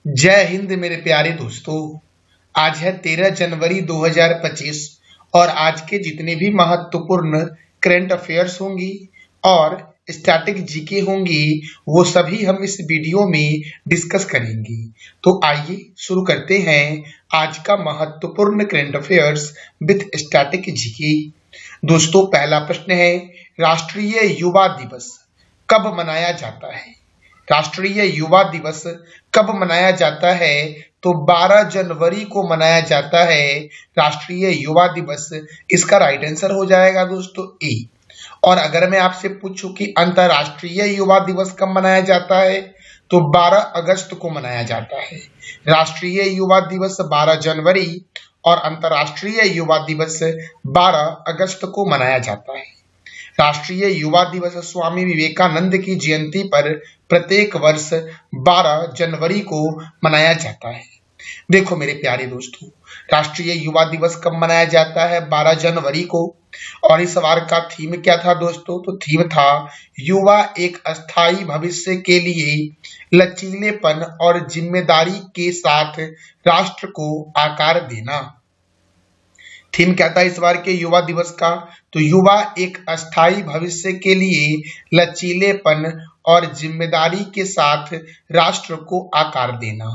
जय हिंद मेरे प्यारे दोस्तों। आज है 13 जनवरी 2025 और आज के जितने भी महत्वपूर्ण करंट अफेयर्स होंगी और स्टैटिक जीके होंगी वो सभी हम इस वीडियो में डिस्कस करेंगे। तो आइए शुरू करते हैं आज का महत्वपूर्ण current affairs with static GK. दोस्तों, पहला प्रश्न है, राष्ट्रीय युवा दिवस कब मनाया जाता है? राष्ट्रीय युवा दिवस कब मनाया जाता है? तो 12 जनवरी को मनाया जाता है राष्ट्रीय युवा दिवस। इसका राइट आंसर हो जाएगा दोस्तों ए। और अगर मैं आपसे पूछूं कि अंतरराष्ट्रीय युवा दिवस कब मनाया जाता है तो 12 अगस्त को मनाया जाता है। राष्ट्रीय युवा दिवस 12 जनवरी और अंतरराष्ट्रीय युवा दिवस 12 अगस्त को मनाया जाता है। राष्ट्रीय युवा दिवस स्वामी विवेकानंद की जयंती पर प्रत्येक वर्ष 12 जनवरी को मनाया जाता है। देखो मेरे प्यारे दोस्तों, राष्ट्रीय युवा दिवस कब मनाया जाता है? 12 जनवरी को। और इस बार का थीम क्या था दोस्तों? तो थीम था युवा एक अस्थायी भविष्य के लिए लचीलेपन और जिम्मेदारी के साथ राष्ट्र को आकार देना। थीम क्या था इस बार के युवा दिवस का? तो युवा एक अस्थायी भविष्य के लिए लचीलेपन और जिम्मेदारी के साथ राष्ट्र को आकार देना।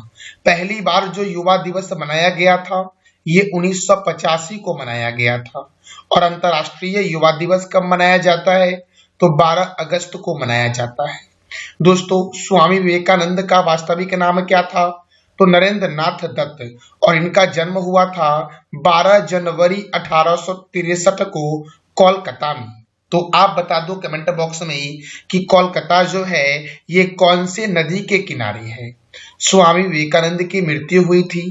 पहली बार जो युवा दिवस मनाया गया था ये 1985 को मनाया गया था। और अंतर्राष्ट्रीय युवा दिवस कब मनाया जाता है? तो 12 अगस्त को मनाया जाता है। दोस्तों, स्वामी विवेकानंद का वास्तविक नाम क्या था? तो नरेंद्र नाथ दत्त। और इनका जन्म हुआ था 12 जनवरी 1863 को कोलकाता में। तो आप बता दो कमेंट बॉक्स में कि कोलकाता जो है ये कौन से नदी के किनारे है? स्वामी विवेकानंद की मृत्यु हुई थी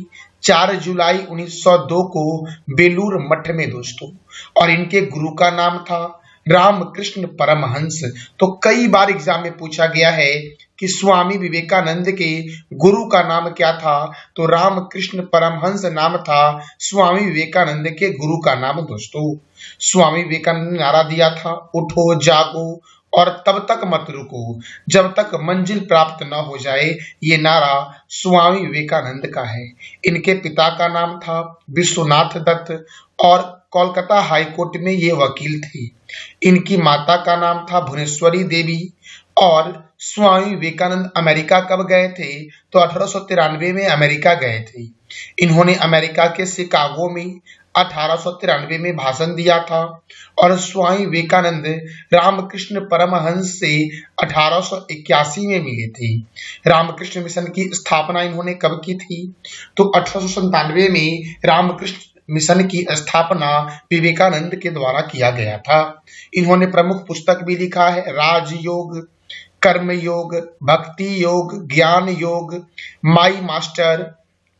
4 जुलाई 1902 को बेलूर मठ में दोस्तों। और इनके गुरु का नाम था रामकृष्ण परमहंस। तो कई बार एग्जाम में पूछा गया है कि स्वामी विवेकानंद के गुरु का नाम क्या था? तो रामकृष्ण परमहंस नाम था स्वामी विवेकानंद के गुरु का नाम दोस्तों। स्वामी विवेकानंद ने नारा दिया था, उठो जागो और तब तक मत रुको जब तक मंजिल प्राप्त न हो जाए। ये नारा स्वामी विवेकानंद का है। इनके पिता का नाम था विश्वनाथ दत्त और कोलकाता हाईकोर्ट में ये वकील थे। इनकी माता का नाम था भुवनेश्वरी देवी। और स्वामी विवेकानंद अमेरिका कब गए थे? तो 1893 में अमेरिका गए थे। इन्होंने अमेरिका के शिकागो में 1893 में भाषण दिया था। और स्वामी विवेकानंद रामकृष्ण परमहंस से 1881 में मिले थे। रामकृष्ण मिशन की स्थापना इन्होंने कब की थी? तो 1897 में रामकृष्ण मिशन की स्थापना विवेकानंद के द्वारा किया गया था। इन्होंने प्रमुख पुस्तक भी लिखा है, राजयोग, कर्म योग, भक्ति Yoga, Jnana Yoga, my master,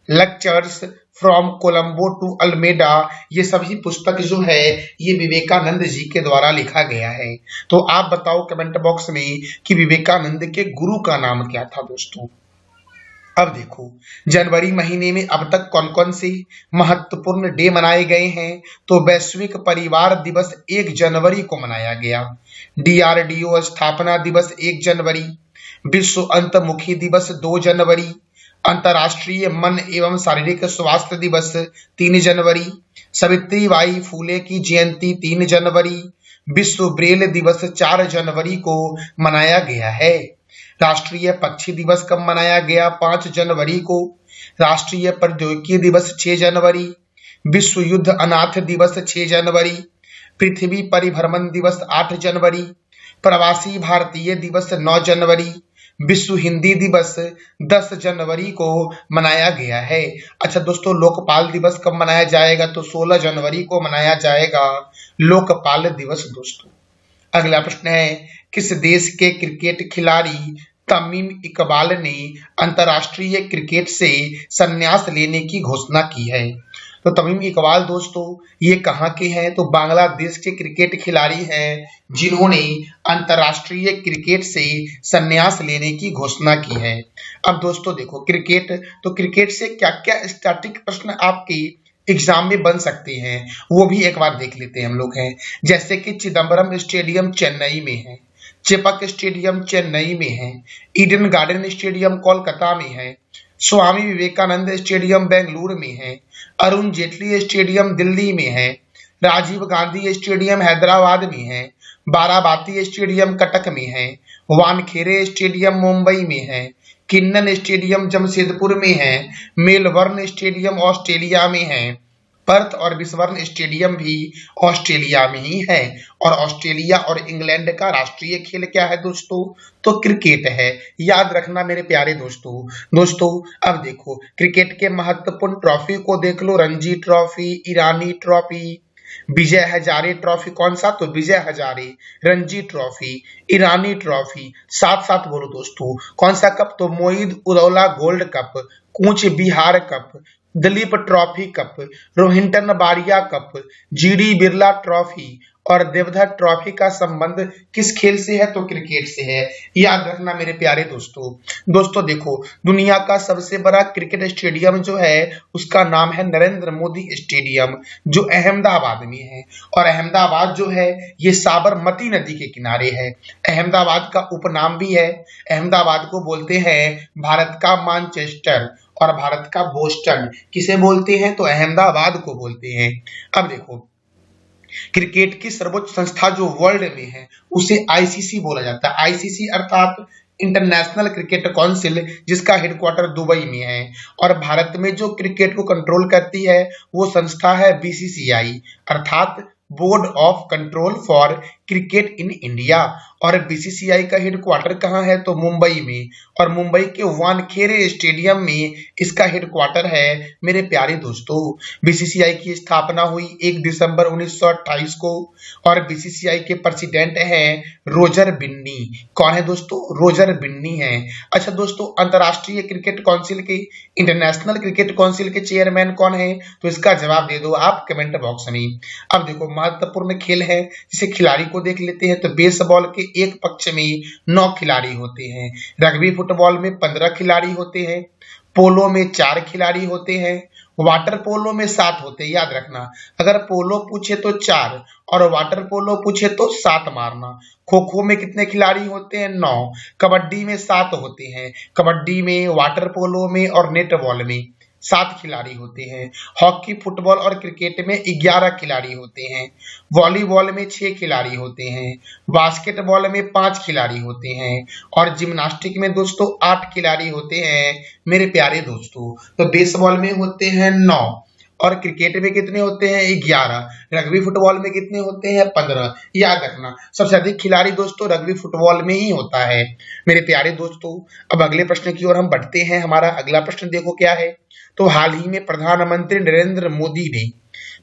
lectures from Colombo to अल्मेडा। ये सभी पुस्तक जो है ये विवेकानंद जी के द्वारा लिखा गया है। तो आप बताओ कमेंट बॉक्स में कि विवेकानंद के गुरु का नाम क्या था दोस्तों। अब देखो, जनवरी महीने में अब तक कौन कौन से महत्वपूर्ण डे मनाए गए हैं? तो वैश्विक परिवार दिवस 1 जनवरी को मनाया गया। DRDO स्थापना दिवस 1 जनवरी। विश्व अंतर्मुखी दिवस 2 जनवरी। अंतर्राष्ट्रीय मन एवं शारीरिक स्वास्थ्य दिवस 3 जनवरी। सावित्रीबाई फूले की जयंती 3 जनवरी। विश्व ब्रेल दिवस 4 जनवरी को मनाया गया है। राष्ट्रीय पक्षी दिवस कब मनाया गया? 5 जनवरी को। राष्ट्रीय प्रौद्योगिकी दिवस 6 जनवरी। विश्व युद्ध अनाथ दिवस 6 जनवरी। पृथ्वी परिभ्रमण दिवस 8 जनवरी। प्रवासी भारतीय दिवस 9 जनवरी। विश्व हिंदी दिवस 10 जनवरी को मनाया गया है। अच्छा दोस्तों, लोकपाल दिवस कब मनाया जाएगा? तो 16 जनवरी को मनाया जाएगा लोकपाल दिवस दोस्तों। अगला प्रश्न है, किस देश के क्रिकेट खिलाड़ी तमीम इकबाल ने अंतर्राष्ट्रीय क्रिकेट से संन्यास लेने की घोषणा की है? तो तमीम इकबाल दोस्तों ये कहाँ के हैं? तो बांग्लादेश के क्रिकेट खिलाड़ी हैं जिन्होंने अंतर्राष्ट्रीय क्रिकेट से संन्यास लेने की घोषणा की है। अब दोस्तों देखो, क्रिकेट से क्या क्या स्टैटिक प्रश्न आपके एग्जाम में बन सकते हैं वो भी एक बार देख लेते हैं हम लोग हैं। जैसे कि चिदम्बरम स्टेडियम चेन्नई में है, चेपक स्टेडियम चेन्नई में है, ईडन गार्डन स्टेडियम कोलकाता में है, स्वामी विवेकानंद स्टेडियम बेंगलुरु में है, अरुण जेटली स्टेडियम दिल्ली में है, राजीव गांधी स्टेडियम हैदराबाद में है, बाराबाती स्टेडियम कटक में है, वानखेड़े स्टेडियम मुंबई में है, किन्नन स्टेडियम जमशेदपुर में है, मेलबर्न स्टेडियम ऑस्ट्रेलिया में है, पर्थ और बिस्बर्न स्टेडियम भी ऑस्ट्रेलिया में ही है। और ऑस्ट्रेलिया और इंग्लैंड का राष्ट्रीय खेल क्या है दोस्तों? तो क्रिकेट है। याद रखना मेरे प्यारे दोस्तों अब देखो क्रिकेट के महत्वपूर्ण ट्रॉफी को देख लो। Ranji trophy, Irani trophy, Vijay Hazare trophy. कौन सा? तो विजय हजारे, रणजी ट्रॉफी, ईरानी ट्रॉफी। साथ साथ बोलो दोस्तों कौन सा कप? तो Moin ud-Dowlah gold cup, Cooch Behar cup, Duleep trophy cup, Rohinton Baria cup, GD Birla trophy और देवधर ट्रॉफी का संबंध किस खेल से है? तो क्रिकेट से है। याद रखना मेरे प्यारे दोस्तों देखो दुनिया का सबसे बड़ा क्रिकेट स्टेडियम जो है उसका नाम है नरेंद्र मोदी स्टेडियम, जो अहमदाबाद में है। और अहमदाबाद जो है ये साबरमती नदी के किनारे है। अहमदाबाद का उपनाम भी है। अहमदाबाद को बोलते हैं भारत का मैनचेस्टर और भारत का बोस्टन। किसे बोलते हैं? तो अहमदाबाद को बोलते हैं। अब देखो क्रिकेट की सर्वोच्च संस्था जो वर्ल्ड में है उसे आईसीसी बोला जाता है। आईसीसी अर्थात इंटरनेशनल क्रिकेट काउंसिल, जिसका हेडक्वार्टर दुबई में है। और भारत में जो क्रिकेट को कंट्रोल करती है वो संस्था है बीसीसीआई अर्थात board of control for cricket in India. और बीसीसीआई का हेडक्वार्टर कहाँ है? तो मुंबई में। और मुंबई के वानखेड़े स्टेडियम में इसका हेडक्वार्टर है मेरे प्यारे दोस्तों। बीसीसीआई की स्थापना हुई 1 दिसंबर 1928 को। और बीसीसीआई के प्रेसिडेंट हैं रोजर बिन्नी। कौन है दोस्तों? रोजर बिन्नी है। अच्छा दोस्तों अंतरराष्ट्रीय क्रिकेट काउंसिल के, इंटरनेशनल क्रिकेट काउंसिल के चेयरमैन कौन है? तो इसका जवाब दे दो आप कमेंट बॉक्स में। अब देखो महत्वपूर्ण खेल है जिसे खिलाड़ी को देख लेते हैं। तो बेसबॉल के एक पक्ष में 9 खिलाड़ी होते हैं, रग्बी फुटबॉल में 15 खिलाड़ी होते हैं, पोलो में 4 खिलाड़ी होते हैं, वाटर पोलो में 7 होते हैं। याद रखना अगर पोलो पूछे तो 4 और वाटर पोलो पूछे तो 7 मारना। खो खो में कितने खिलाड़ी होते हैं? 9। कबड्डी में 7 होते हैं, कबड्डी में, वाटर पोलो में और नेट बॉल में 7 खिलाड़ी होते हैं। हॉकी, फुटबॉल और क्रिकेट में 11 खिलाड़ी होते हैं। वॉलीबॉल में 6 खिलाड़ी होते हैं। बास्केटबॉल में 5 खिलाड़ी होते हैं। और जिम्नास्टिक में दोस्तों 8 खिलाड़ी होते हैं मेरे प्यारे दोस्तों। तो बेसबॉल में होते हैं 9 और क्रिकेट में कितने होते हैं? 11। रग्बी फुटबॉल में कितने होते हैं? 15। याद रखना सबसे अधिक खिलाड़ी दोस्तों रग्बी फुटबॉल में ही होता है मेरे प्यारे दोस्तों। अब अगले प्रश्न की ओर हम बढ़ते हैं। हमारा अगला प्रश्न देखो क्या है। तो हाल ही में प्रधानमंत्री नरेंद्र मोदी ने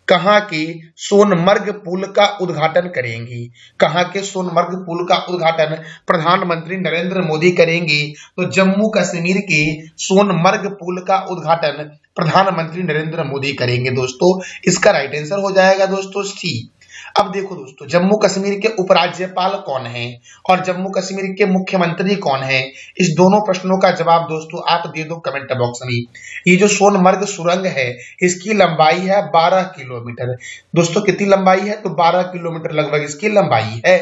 कहाँ के सोनमर्ग पुल का उद्घाटन करेंगे? कहाँ के सोनमर्ग पुल का उद्घाटन प्रधानमंत्री नरेंद्र मोदी करेंगे? तो जम्मू कश्मीर के सोनमर्ग पुल का उद्घाटन प्रधानमंत्री नरेंद्र मोदी करेंगे दोस्तों। इसका राइट आंसर हो जाएगा दोस्तों सी। अब देखो दोस्तों जम्मू कश्मीर के उपराज्यपाल कौन हैं और जम्मू कश्मीर के मुख्यमंत्री कौन हैं? इस दोनों प्रश्नों का जवाब दोस्तों आप दे दो कमेंट बॉक्स में। ये जो सोनमर्ग सुरंग है इसकी लंबाई है 12 किलोमीटर। दोस्तों कितनी लंबाई है? तो 12 किलोमीटर लगभग इसकी लंबाई है।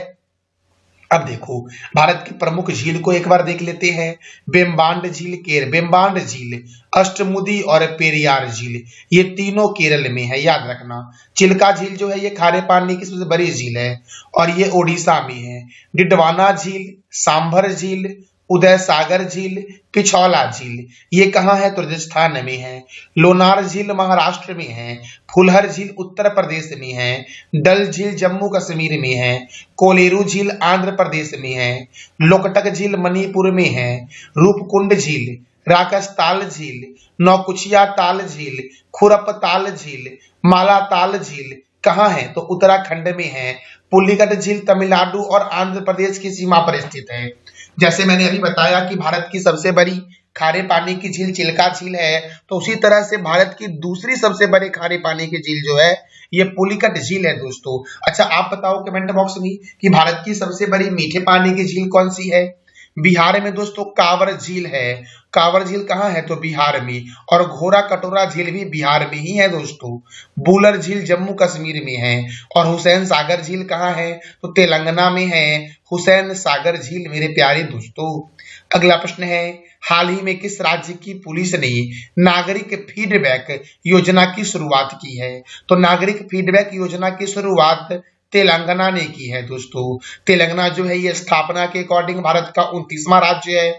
अब देखो भारत की प्रमुख झील को एक बार देख लेते हैं। बेम्बांड झील, बेम्बांड झील, अष्टमुदी और पेरियार झील, ये तीनों केरल में है। याद रखना चिल्का झील जो है ये खारे पानी की सबसे बड़ी झील है और ये ओडिशा में है। डिडवाना झील, सांभर झील, उदय सागर झील, पिछौला झील, ये कहाँ है? तो राजस्थान में है। लोनार झील महाराष्ट्र में है। फुलहर झील उत्तर प्रदेश में है। डल झील जम्मू कश्मीर में है। कोलेरू झील आंध्र प्रदेश में है। लोकटक झील मणिपुर में है। रूपकुंड झील, राकसताल झील, नौकुचिया ताल झील, खुरप ताल झील, माला ताल झील कहाँ है? तो उत्तराखंड में है। पुलिकट झील तमिलनाडु और आंध्र प्रदेश की सीमा पर स्थित है। जैसे मैंने अभी बताया कि भारत की सबसे बड़ी खारे पानी की झील चिल्का झील है, तो उसी तरह से भारत की दूसरी सबसे बड़ी खारे पानी की झील जो है ये पुलिकट झील है दोस्तों। अच्छा आप बताओ कमेंट बॉक्स में कि भारत की सबसे बड़ी मीठे पानी की झील कौन सी है? बिहार में दोस्तों कांवर झील है। कांवर झील कहाँ है? तो बिहार में। और घोरा कटोरा झील भी बिहार में ही है दोस्तों। बूलर झील जम्मू कश्मीर में है। और हुसैन सागर झील कहाँ है? तो तेलंगाना में है हुसैन सागर झील मेरे प्यारे दोस्तों। अगला प्रश्न है, हाल ही में किस राज्य की पुलिस ने नागरिक फीडबैक योजना की शुरुआत की है? तो नागरिक फीडबैक योजना की शुरुआत तेलंगाना ने की है दोस्तों। तेलंगाना जो है ये स्थापना के अकॉर्डिंग भारत का 29वां राज्य है,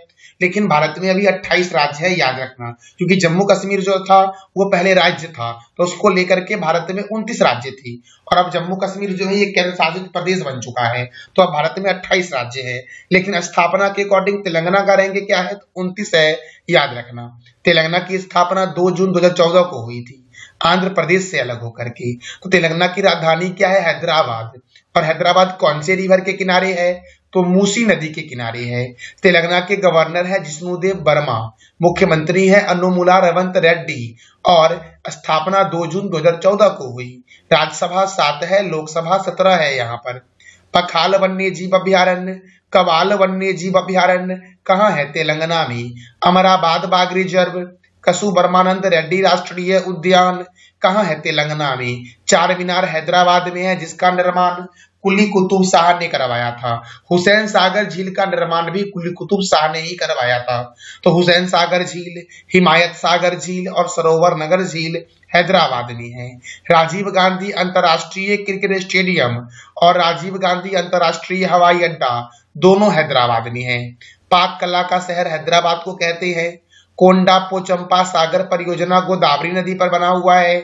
लेकिन भारत में अभी 28 राज्य है, याद रखना, क्योंकि जम्मू कश्मीर जो था वो पहले राज्य था, तो उसको लेकर के भारत में 29 राज्य थी, और अब जम्मू कश्मीर जो है ये केंद्र शासित प्रदेश बन चुका है, तो अब भारत में 28 राज्य है, लेकिन स्थापना के अकॉर्डिंग तेलंगाना का रैंक क्या है? तो 29 है, याद रखना। तेलंगाना की स्थापना 2 जून 2014 को हुई थी, आंध्र प्रदेश से अलग होकर के। तो तेलंगाना की राजधानी क्या है? हैदराबाद। और हैदराबाद कौन से रिवर के किनारे है? तो मूसी नदी के किनारे है। तेलंगाना के गवर्नर है जिष्णुदेव वर्मा, मुख्यमंत्री है अनुमुला रेवंत रेड्डी, और स्थापना 2 जून 2014 को हुई। राज्यसभा 7 है, लोकसभा 17 है। यहाँ पर पखाल वन्य जीव अभ्यारण्य, कवाल वन्य जीव अभ्यारण्य कहाँ है? तेलंगाना में। अमराबाद बाघ रिजर्व, कसु ब्रह्मानंद रेड्डी राष्ट्रीय उद्यान कहाँ है? तेलंगाना में। चार मीनार हैदराबाद में है, जिसका निर्माण कुली कुतुब शाह ने करवाया था। हुसैन सागर झील का निर्माण भी कुली कुतुब शाह ने ही करवाया था। तो हुसैन सागर झील, हिमायत सागर झील और सरोवर नगर झील हैदराबाद में है। राजीव गांधी अंतर्राष्ट्रीय क्रिकेट स्टेडियम और राजीव गांधी अंतर्राष्ट्रीय हवाई अड्डा दोनों हैदराबाद में है। पाक कला का शहर हैदराबाद को कहते हैं। कोंडा पोचंपा सागर परियोजना गोदावरी नदी पर बना हुआ है।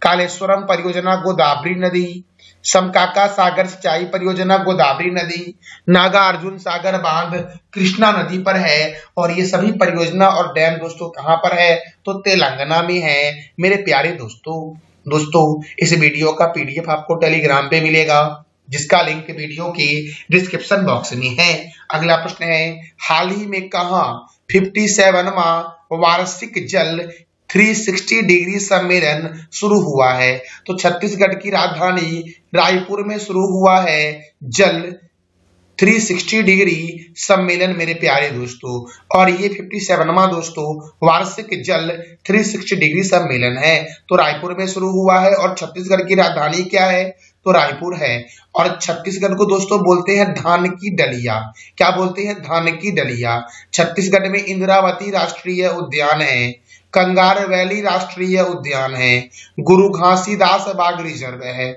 कालेश्वरम परियोजना गोदावरी नदी, समकाका सागर सिंचाई परियोजना गोदावरी नदी, नागार्जुन सागर बांध कृष्णा नदी पर है, और ये सभी परियोजना और डैम दोस्तों कहां पर है? तो तेलंगाना में है मेरे प्यारे दोस्तों। इस वीडियो का पीडीएफ आपको टेलीग्राम पे मिलेगा, जिसका लिंक वीडियो के डिस्क्रिप्शन बॉक्स में है। अगला प्रश्न है, हाल ही में कहां 57वां वार्षिक जल 360 डिग्री सम्मेलन शुरू हुआ है? तो छत्तीसगढ़ की राजधानी रायपुर में शुरू हुआ है जल 360 डिग्री सम्मेलन मेरे प्यारे दोस्तों, और ये 57वां दोस्तों वार्षिक जल 360 डिग्री सम्मेलन है। तो रायपुर में शुरू हुआ है, और छत्तीसगढ़ की राजधानी क्या है? तो रायपुर है। और छत्तीसगढ़ को दोस्तों बोलते हैं धान की डलिया। क्या बोलते हैं? धान की डलिया। छत्तीसगढ़ में इंद्रावती राष्ट्रीय उद्यान है, कंगार वैली राष्ट्रीय उद्यान है, गुरु घासीदास बाघ रिजर्व है,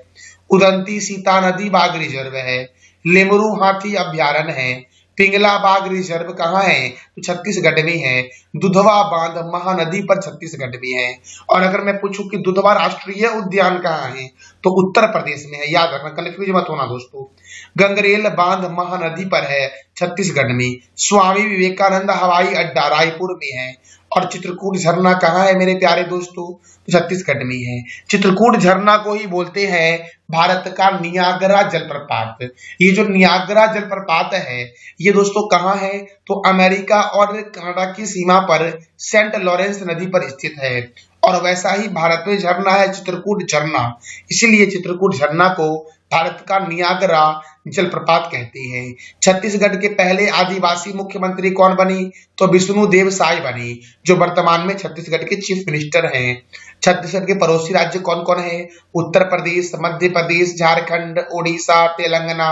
उदंती सीता नदी बाघ रिजर्व है, लेमरू हाथी अभ्यारण्य है, पिंगला बाघ रिजर्व कहाँ है? तो छत्तीसगढ़ में है। दुधवा बांध महानदी पर छत्तीसगढ़ में है। और अगर मैं पूछूं कि दुधवा राष्ट्रीय उद्यान कहाँ है, तो उत्तर प्रदेश में है, याद रखना, कंफ्यूज मत होना दोस्तों। गंगरेल बांध महानदी पर है छत्तीसगढ़ में। स्वामी विवेकानंद हवाई अड्डा रायपुर में है। और चित्रकूट झरना कहाँ है मेरे प्यारे दोस्तों? तो छत्तीसगढ़ में है। चित्रकूट झरना को ही बोलते हैं भारत का नियाग्रा जलप्रपात। ये जो नियाग्रा जलप्रपात है ये दोस्तों कहाँ है? तो अमेरिका और कनाडा की सीमा पर सेंट लॉरेंस नदी पर स्थित है। और वैसा ही भारत में झरना है चित्रकूट झरना, इसीलिए चित्रकूट झरना को भारत का नियाग्रा जलप्रपात कहते हैं। छत्तीसगढ़ के पहले आदिवासी मुख्यमंत्री कौन बनी? तो विष्णुदेव साय बनी, जो वर्तमान में छत्तीसगढ़ के चीफ मिनिस्टर हैं। छत्तीसगढ़ के पड़ोसी राज्य कौन कौन है? उत्तर प्रदेश, मध्य प्रदेश, झारखंड, ओडिशा, तेलंगाना,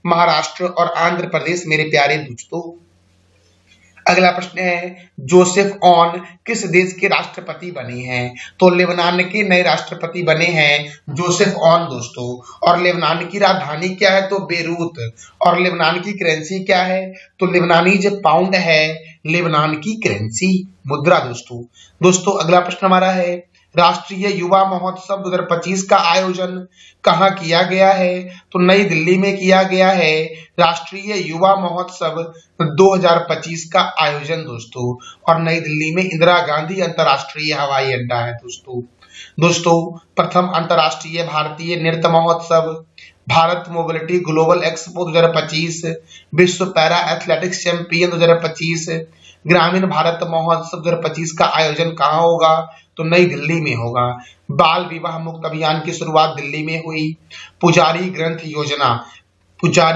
महाराष्ट्र और आंध्र प्रदेश मेरे प्यारे दोस्तों। अगला प्रश्न है, जोसेफ ऑन किस देश के राष्ट्रपति बने हैं? तो लेबनान के नए राष्ट्रपति बने हैं जोसेफ ऑन दोस्तों। और लेबनान की राजधानी क्या है? तो बेरूत। और लेबनान की करेंसी क्या है? तो लेबनानी जो पाउंड है, लेबनान की करेंसी मुद्रा दोस्तों। अगला प्रश्न हमारा है, राष्ट्रीय युवा महोत्सव 2025 का आयोजन कहाँ किया गया है? तो नई दिल्ली में किया गया है राष्ट्रीय युवा महोत्सव 2025 का आयोजन दोस्तों। और नई दिल्ली में इंदिरा गांधी अंतर्राष्ट्रीय हवाई अड्डा है दोस्तों। प्रथम अंतर्राष्ट्रीय भारतीय नृत्य महोत्सव, भारत मोबिलिटी ग्लोबल एक्सपो 2025, विश्व पैरा एथलेटिक्स चैंपियन 2025, ग्रामीण भारत महोत्सव 2025 का आयोजन कहाँ होगा? तो नई दिल्ली में होगा। बाल विवाह मुक्त अभियान की शुरुआत दिल्ली में हुई। पुजारी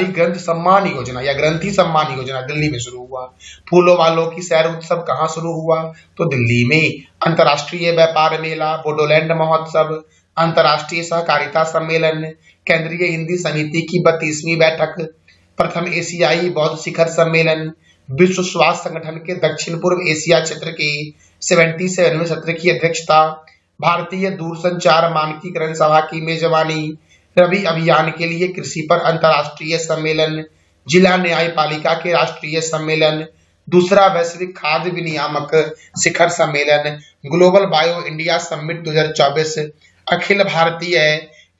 ग्रंथ सम्मान योजना या ग्रंथी सम्मान योजना दिल्ली में शुरू हुआ। फूलों वालों की सैर उत्सव कहाँ शुरू हुआ? तो दिल्ली में। अंतर्राष्ट्रीय व्यापार मेला, बोडोलैंड महोत्सव, अंतर्राष्ट्रीय सहकारिता सम्मेलन, केंद्रीय हिंदी समिति की 32वीं बैठक, प्रथम एशियाई बौद्ध शिखर सम्मेलन, विश्व स्वास्थ्य संगठन के दक्षिण पूर्व एशिया क्षेत्र के 77वें सत्र की अध्यक्षता, भारतीय दूरसंचार मानकीकरण सभा की मेजबानी, रबी अभियान के लिए कृषि पर अंतर्राष्ट्रीय सम्मेलन, जिला न्यायपालिका के राष्ट्रीय सम्मेलन, दूसरा वैश्विक खाद्य विनियामक शिखर सम्मेलन, global bio India summit 2024, Akhil Bharatiya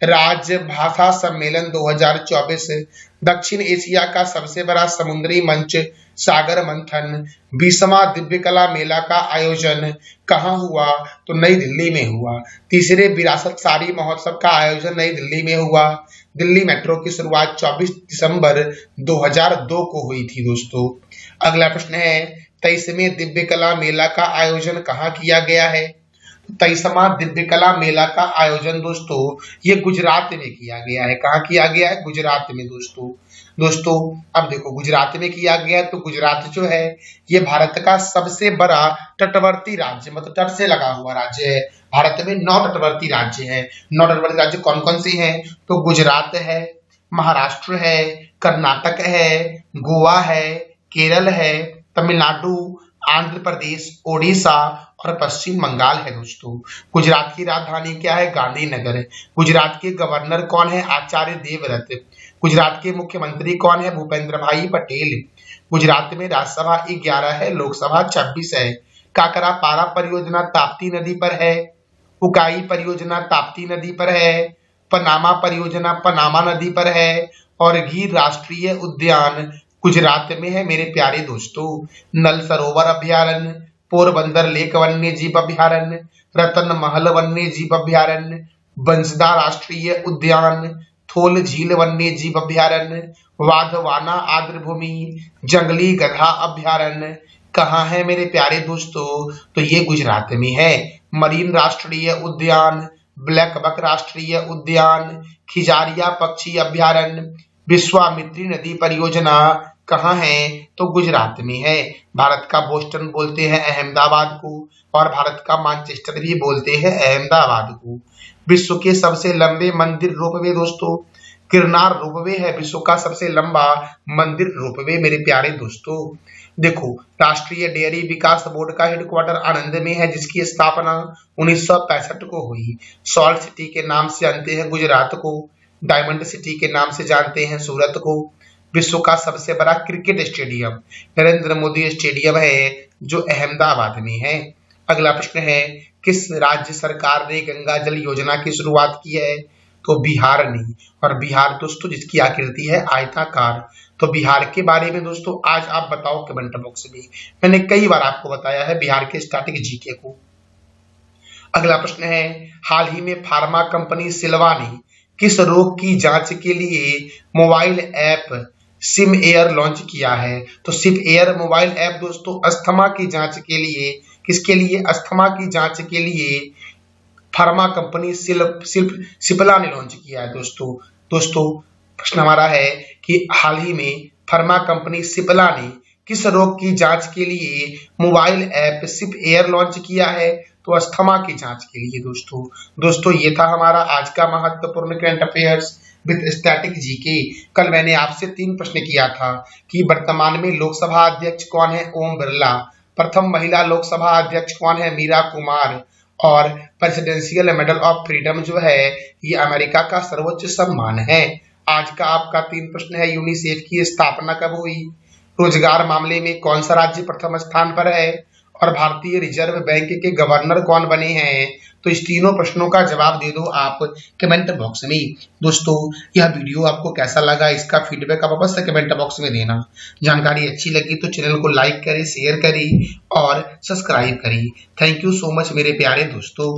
राज्य भाषा सम्मेलन 2024, दक्षिण एशिया का सबसे बड़ा समुद्री मंच सागर मंथन, 20वां दिव्य कला मेला का आयोजन कहाँ हुआ? तो नई दिल्ली में हुआ। तीसरे विरासत साड़ी महोत्सव का आयोजन नई दिल्ली में हुआ। दिल्ली मेट्रो की शुरुआत 24 दिसंबर 2002 को हुई थी दोस्तों। अगला प्रश्न है 23वें दिव्य कला मेला का आयोजन कहाँ किया गया है? 23वां दिव्य कला मेला का आयोजन दोस्तों ये गुजरात में किया गया है। कहाँ किया गया है? गुजरात में दोस्तों अब देखो गुजरात में किया गया है, तो गुजरात जो है ये भारत का सबसे बड़ा तटवर्ती राज्य, मतलब तट से लगा हुआ राज्य है। भारत में 9 तटवर्ती राज्य हैं। 9 तटवर्ती राज्य कौन कौन से हैं? तो गुजरात है, महाराष्ट्र है, कर्नाटक है, गोवा है, केरल है, तमिलनाडु, आंध्र प्रदेश, ओडिशा और पश्चिम बंगाल है दोस्तों। गुजरात की राजधानी क्या है? गांधीनगर। गुजरात के गवर्नर कौन है? आचार्य देवव्रत। गुजरात के मुख्यमंत्री कौन है? भूपेंद्र भाई पटेल। गुजरात में राज्यसभा 11 है, लोकसभा 26 है। काकरापारा परियोजना ताप्ती नदी पर है। उकाई परियोजना ताप्ती नदी पर है। पनामा परियोजना पनामा नदी पर है। और गिर राष्ट्रीय उद्यान गुजरात में है मेरे प्यारे दोस्तों। नल सरोवर अभ्यारण्य, पोरबंदर लेक वन्य जीव अभ्यारण्य, रतन महल वन्य जीव अभ्यारण्य, बंसदा राष्ट्रीय उद्यान, थोल झील वन्य जीव अभ्यारण्य, वाधवाना आर्द्र भूमि, जंगली गधा अभ्यारण्य कहाँ है मेरे प्यारे दोस्तों? तो ये गुजरात में है। मरीन राष्ट्रीय उद्यान, ब्लैक बक राष्ट्रीय उद्यान, खिजारिया पक्षी अभ्यारण्य, विश्वामित्री नदी परियोजना कहाँ है? तो गुजरात में है। भारत का बोस्टन बोलते हैं अहमदाबाद को, और भारत का मैनचेस्टर भी बोलते हैं अहमदाबाद को। विश्व के सबसे लंबे मंदिर रोपवे दोस्तों गिरनार रोपवे है। विश्व का सबसे लंबा मंदिर रोपवे मेरे प्यारे दोस्तों। देखो राष्ट्रीय डेयरी विकास बोर्ड का हेडक्वार्टर आनंद में है, जिसकी स्थापना 1965 को हुई। सॉल्ट सिटी के नाम से जानते हैं गुजरात को। डायमंड सिटी के नाम से जानते हैं सूरत को। विश्व का सबसे बड़ा cricket stadium Narendra Modi stadium है, जो अहमदाबाद में है। अगला प्रश्न है किस राज्य सरकार ने गंगा जल योजना की शुरुआत की है? तो बिहार ने। और बिहार दोस्तों जिसकी आकृति है आयताकार। तो बिहार के बारे में दोस्तों आज आप बताओ कमेंट बॉक्स में। मैंने कई बार आपको बताया है बिहार के स्टैटिक जीके को। अगला प्रश्न है हाल ही में फार्मा कंपनी सिल्वा ने किस रोग की जांच के लिए mobile app SIM air launch किया है? तो सिम एयर मोबाइल ऐप दोस्तों अस्थमा की जांच के लिए, किसके लिए? अस्थमा की जांच के लिए फार्मा कंपनी सिप्ला ने लॉन्च किया है दोस्तों प्रश्न हमारा है कि हाल ही में फार्मा कंपनी सिप्ला ने किस रोग की जांच के लिए मोबाइल ऐप सिप एयर लॉन्च किया है? तो अस्थमा की जांच के लिए दोस्तों ये था हमारा आज का महत्वपूर्ण current affairs with static GK. कल मैंने आपसे 3 प्रश्न किया था कि वर्तमान में लोकसभा अध्यक्ष कौन है? ओम बिरला। प्रथम महिला लोकसभा अध्यक्ष कौन है? मीरा कुमार। और प्रेसिडेंशियल मेडल ऑफ फ्रीडम जो है ये अमेरिका का सर्वोच्च सम्मान है। आज का आपका 3 प्रश्न है यूनिसेफ की स्थापना कब हुई? रोजगार मामले में कौन सा राज्य प्रथम स्थान पर है? और भारतीय रिजर्व बैंक के गवर्नर कौन बने हैं? तो इस तीनों प्रश्नों का जवाब दे दो आप कमेंट बॉक्स में। दोस्तों यह वीडियो आपको कैसा लगा इसका फीडबैक आप अवश्य कमेंट बॉक्स में देना। जानकारी अच्छी लगी तो चैनल को लाइक करें, शेयर करें और सब्सक्राइब करें। थैंक यू सो मच मेरे प्यारे दोस्तों।